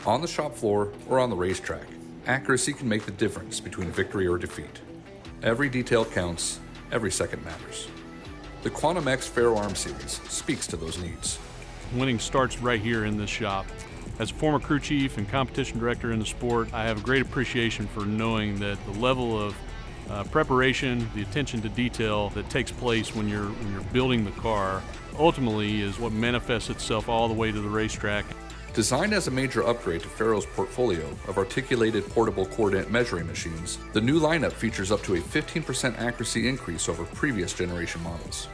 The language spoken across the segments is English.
On the shop floor or on the racetrack, accuracy can make the difference between victory or defeat. Every detail counts, every second matters. The Quantum X FaroArm series speaks to those needs. Winning starts right here in this shop. As a former crew chief and competition director in the sport, I have a great appreciation for knowing that the level of preparation, the attention to detail that takes place when you're building the car ultimately is what manifests itself all the way to the racetrack. Designed as a major upgrade to Faro's portfolio of articulated portable coordinate measuring machines, the new lineup features up to a 15% accuracy increase over previous generation models.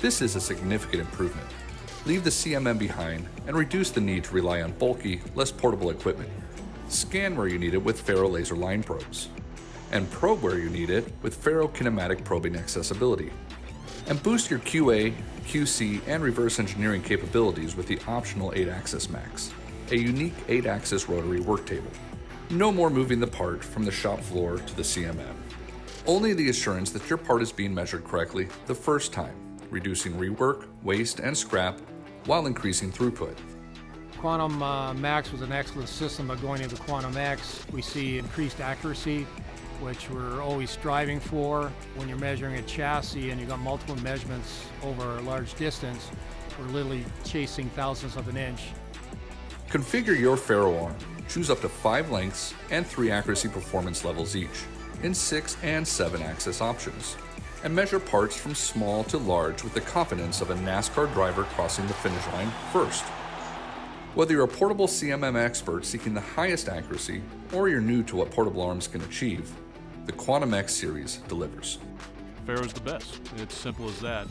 This is a significant improvement. Leave the CMM behind and reduce the need to rely on bulky, less portable equipment. Scan where you need it with FARO laser line probes, and probe where you need it with FARO kinematic probing accessibility. And boost your QA, QC, and reverse engineering capabilities with the optional 8-axis Max, a unique 8-axis rotary work table. No more moving the part from the shop floor to the CMM. Only the assurance that your part is being measured correctly the first time, reducing rework, waste, and scrap while increasing throughput. Quantum Max was an excellent system, but going into Quantum X, we see increased accuracy, which we're always striving for. When you're measuring a chassis and you've got multiple measurements over a large distance, we're literally chasing thousandths of an inch. Configure your FaroArm. Choose up to 5 lengths and 3 accuracy performance levels each, in 6 and 7-axis options. And measure parts from small to large with the confidence of a NASCAR driver crossing the finish line first. Whether you're a portable CMM expert seeking the highest accuracy, or you're new to what portable arms can achieve, the Quantum X series delivers. Faro's the best. It's simple as that.